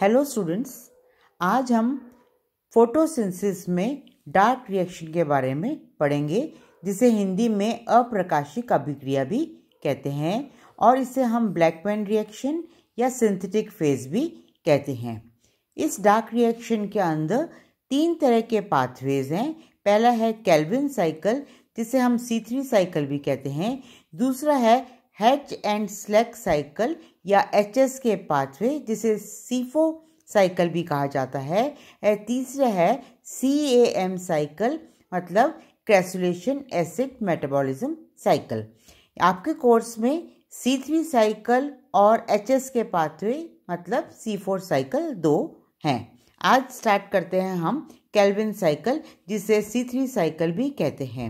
Hello students, आज हम photosynthesis में डार्क रिएक्शन के बारे में पढ़ेंगे, जिसे हिंदी में अप्रकाशिक अभिक्रिया भी कहते हैं और इसे हम ब्लैकमैन रिएक्शन या सिंथेटिक फेज भी कहते हैं। इस डार्क रिएक्शन के अंदर 3 तरह के पाथवेज हैं। पहला है केल्विन साइकिल, जिसे हम C3 साइकिल भी कहते हैं। दूसरा है हैच एंड स्लेक साइकिल या HS के पाथवे, जिसे C4 साइकिल भी कहा जाता है। तीसरा है CAM साइकिल, मतलब क्रेसुलेशन एसिड मेटाबॉलिज्म साइकिल। आपके कोर्स में C3 साइकिल और HS के पाथवे मतलब C4 साइकिल 2 हैं। आज स्टार्ट करते हैं हम केल्विन साइकिल, जिसे C3 साइकिल भी कहते हैं।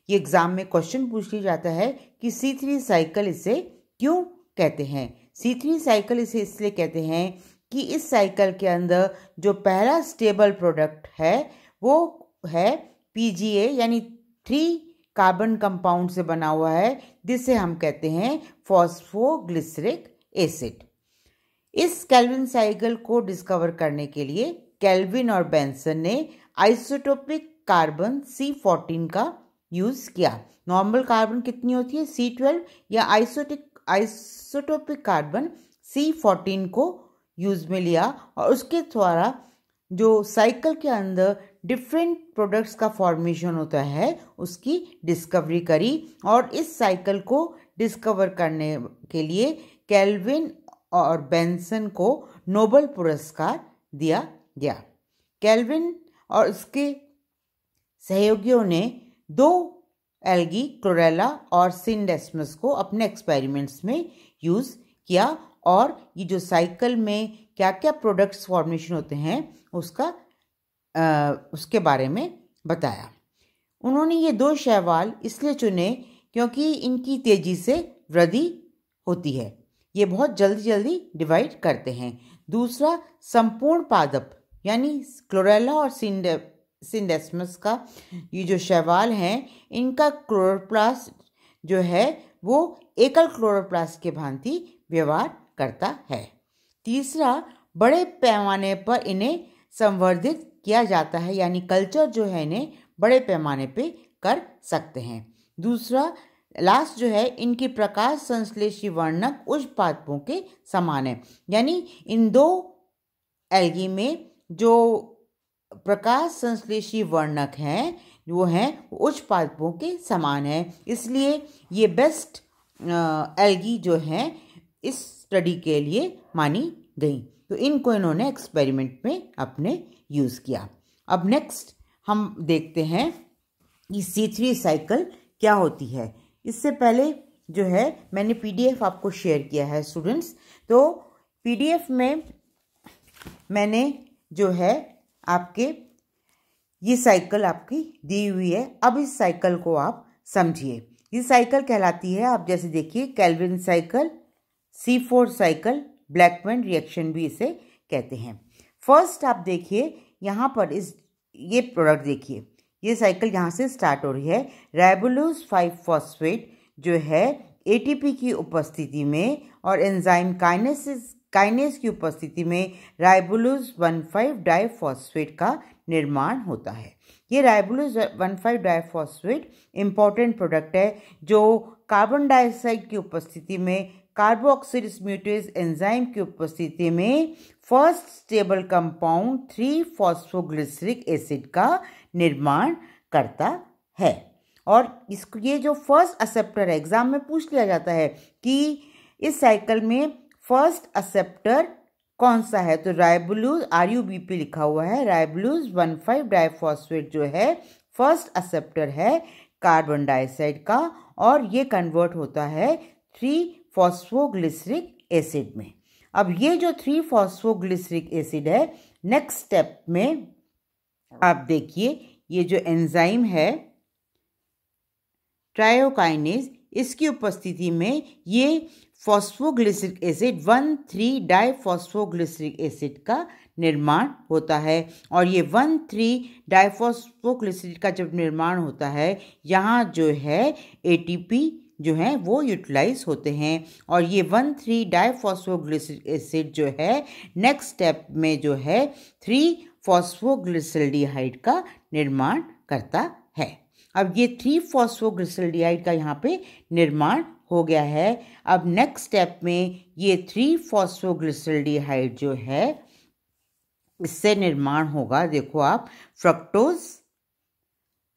ये एग्जाम में क्वेश्चन पूछ लिया जाता है कि C3 साइकिल इसे क्यों कहते हैं। C3 साइकिल इसे इसलिए कहते हैं कि इस साइकिल के अंदर जो पहला स्टेबल प्रोडक्ट है वो है PGA, यानी 3 कार्बन कंपाउंड से बना हुआ है, जिसे हम कहते हैं फॉस्फोग्लिसरिक एसिड। इस केल्विन साइकिल को डिस्कवर करने के लिए केल्विन और बेंसन ने आइसोटोपिक कार्बन C14 का यूज़ किया। नॉर्मल कार्बन कितनी होती है C12, या आइसोटोपिक कार्बन C14 को यूज़ में लिया और उसके द्वारा जो साइकिल के अंदर डिफरेंट प्रोडक्ट्स का फॉर्मेशन होता है उसकी डिस्कवरी करी। और इस साइकिल को डिस्कवर करने के लिए केल्विन और बेंसन को नोबेल पुरस्कार दिया गया। केल्विन और उसके सहयोगियों ने 2 एल्गी, क्लोरेला और सिंडेस्मस को अपने एक्सपेरिमेंट्स में यूज़ किया और ये जो साइकिल में क्या क्या प्रोडक्ट्स फॉर्मेशन होते हैं उसके बारे में बताया। उन्होंने ये 2 शैवाल इसलिए चुने क्योंकि इनकी तेज़ी से वृद्धि होती है, ये बहुत जल्दी डिवाइड करते हैं। दूसरा, संपूर्ण पादप यानी क्लोरेला और सिंडेस्मस का ये जो शैवाल हैं, इनका क्लोरोप्लास्ट जो है वो एकल क्लोरोप्लास्ट के भांति व्यवहार करता है। तीसरा, बड़े पैमाने पर इन्हें संवर्धित किया जाता है, यानी कल्चर जो है इन्हें बड़े पैमाने पे कर सकते हैं। दूसरा, लास्ट जो है, इनकी प्रकाश संश्लेषी वर्णक उच्च पादपों के समान है, यानी इन 2 एल्गी में जो प्रकाश संश्लेषी वर्णक हैं वो हैं उच्च पादपों के समान है। इसलिए ये बेस्ट एल्गी जो हैं इस स्टडी के लिए मानी गई। तो इनको इन्होंने एक्सपेरिमेंट में अपने यूज़ किया। अब नेक्स्ट हम देखते हैं कि C3 साइकिल क्या होती है। इससे पहले जो है मैंने PDF आपको शेयर किया है स्टूडेंट्स। तो PDF में मैंने जो है आपके ये साइकिल आपकी दी हुई है। अब इस साइकिल को आप समझिए। ये साइकिल कहलाती है, आप जैसे देखिए, Calvin cycle, C4 cycle, Blackman reaction भी इसे कहते हैं। फर्स्ट आप देखिए यहाँ पर ये प्रोडक्ट देखिए, ये साइकिल यहाँ से स्टार्ट हो रही है। राइबोलोज 5 फॉस्फेट जो है ATP की उपस्थिति में और एंजाइम काइनेस की उपस्थिति में राइबोलोज 1,5 डाइफॉस्फेट का निर्माण होता है। ये राइबोलोज 1,5 डाइफॉस्फेट इंपॉर्टेंट प्रोडक्ट है जो कार्बन डाइऑक्साइड की उपस्थिति में कार्बोक्सिल स्मूटेज एंजाइम की उपस्थिति में first stable compound 3 phosphoglyceric acid का निर्माण करता है। और इसको ये जो फर्स्ट एक्सेप्टर है, एग्जाम में पूछ लिया जाता है कि इस साइकिल में फर्स्ट एक्सेप्टर कौन सा है, तो राइबोलोज RUBP लिखा हुआ है। राइबोलोज 1,5 डाइफॉस्फेट जो है फर्स्ट एक्सेप्टर है कार्बन डाइऑक्साइड का, और ये कन्वर्ट होता है 3 फॉस्फोग्लिसरिक एसिड में। अब ये जो 3 फॉस्फोग्लिसरिक एसिड है, नेक्स्ट स्टेप में आप देखिए ये जो एंजाइम है ट्रायोकाइनेज, इसकी उपस्थिति में ये फॉस्फोग्लिसरिक एसिड 1,3 डाइफॉस्फोग्लिसरिक एसिड का निर्माण होता है। और ये 1,3 डाइफॉस्फोग्लिसरिक का जब निर्माण होता है, यहाँ जो है ATP जो हैं वो यूटिलाइज होते हैं और ये 1,3 डाइफॉस्फोग्लिसरिक एसिड जो है नेक्स्ट स्टेप में जो है 3 फॉस्फोग्लिसल्डिहाइड का निर्माण करता है। अब ये 3 फॉस्फोग्लिसल्डिहाइड का यहाँ पे निर्माण हो गया है। अब नेक्स्ट स्टेप में ये 3 फॉस्फोग्लिसल्डिहाइड जो है इससे निर्माण होगा, देखो आप, फ्रक्टोज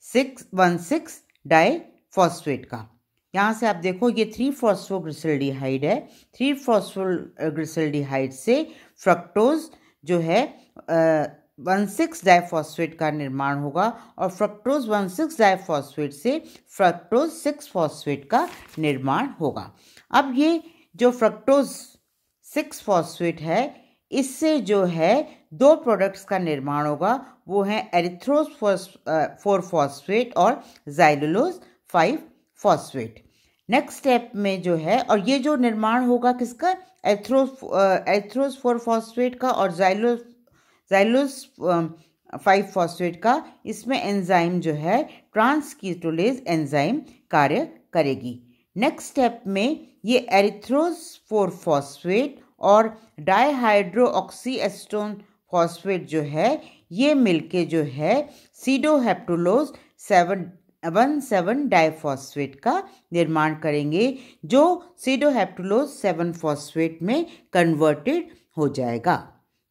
6,1,6 डाइफॉस्फेट का। यहाँ से आप देखो ये 3 फॉस्फोग्लिसल्डिहाइड है। 3 फॉस्फोग्लिसल्डिहाइड से फ्रक्टोज जो है 1,6 डाइफॉस्फेट का निर्माण होगा और फ्रक्टोज 1,6 डाइफॉस्फेट से फ्रक्टोज 6 फॉस्फेट का निर्माण होगा। अब ये जो फ्रक्टोज 6 फॉस्फेट है इससे जो है 2 प्रोडक्ट्स का निर्माण होगा, वो हैं एरिथ्रोज 4 फॉस्फेट और ज़ाइलुलोज 5 फॉस्फेट। नेक्स्ट स्टेप में जो है, और ये जो निर्माण होगा किसका, एरिथ्रोज 4 फॉस्फेट का और ज़ाइलुलोज 5 फॉस्फेट का, इसमें एंजाइम जो है ट्रांसकीटोलेज एंजाइम कार्य करेगी। नेक्स्ट स्टेप में ये एरिथ्रोज 4 फॉस्फेट और डाइहाइड्रोऑक्सीएस्टोन फॉस्फेट जो है ये मिलके जो है सीडोहेप्टुलोज 17 डाइफॉस्फेट का निर्माण करेंगे, जो सीडोहेप्टुलोज 7 फॉस्फेट में कन्वर्टेड हो जाएगा।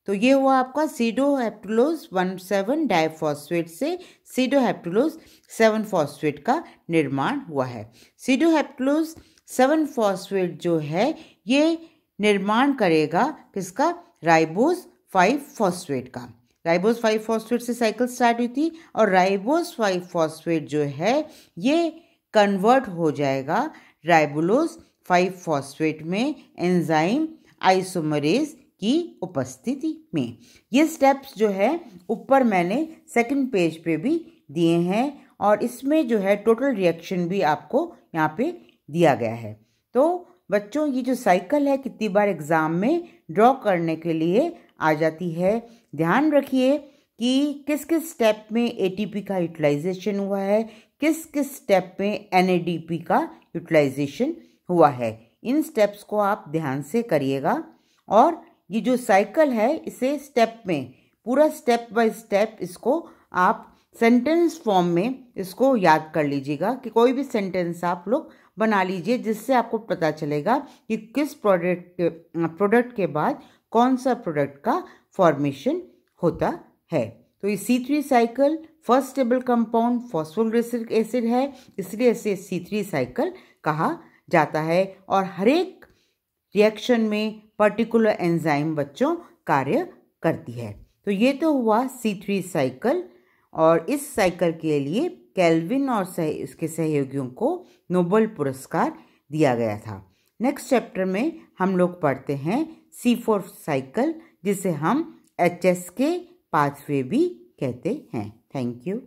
तो ये हुआ आपका सीडोहेप्टुलोज 17 डाइफॉस्फेट से सीडोहेप्टुलोज 7 फॉस्फेट का निर्माण हुआ है। सीडोहेप्टुलोज 7 फॉस्फेट जो है ये निर्माण करेगा किसका, राइबोज 5 फॉस्फेट का। राइबोज 5 फॉस्फेट से साइकिल स्टार्ट हुई थी और राइबोज 5 फॉस्फेट जो है ये कन्वर्ट हो जाएगा राइबोलोज 5 फॉस्फेट में एंजाइम आइसोमरेज की उपस्थिति में। ये स्टेप्स जो है ऊपर मैंने सेकंड पेज पे भी दिए हैं और इसमें जो है टोटल रिएक्शन भी आपको यहाँ पे दिया गया है। तो बच्चों ये जो साइकिल है कितनी बार एग्ज़ाम में ड्रॉ करने के लिए आ जाती है। ध्यान रखिए कि किस किस स्टेप में एटीपी का यूटिलाइजेशन हुआ है, किस किस स्टेप में एनएडीपी का यूटिलाइजेशन हुआ है। इन स्टेप्स को आप ध्यान से करिएगा और ये जो साइकिल है इसे स्टेप में पूरा स्टेप बाय स्टेप इसको आप सेंटेंस फॉर्म में इसको याद कर लीजिएगा कि कोई भी सेंटेंस आप लोग बना लीजिए जिससे आपको पता चलेगा कि किस प्रोडक्ट के बाद कौन सा प्रोडक्ट का फॉर्मेशन होता है। तो ये C3 cycle first stable compound phosphoglyceric acid है, इसलिए इसे C3 साइकिल कहा जाता है और हर एक रिएक्शन में पर्टिकुलर एंजाइम बच्चों कार्य करती है। तो ये तो हुआ C3 साइकिल और इस साइकिल के लिए केल्विन और इसके सहयोगियों को नोबेल पुरस्कार दिया गया था। नेक्स्ट चैप्टर में हम लोग पढ़ते हैं C4 साइकिल जिसे हम HSK पाथवे भी कहते हैं। Thank you.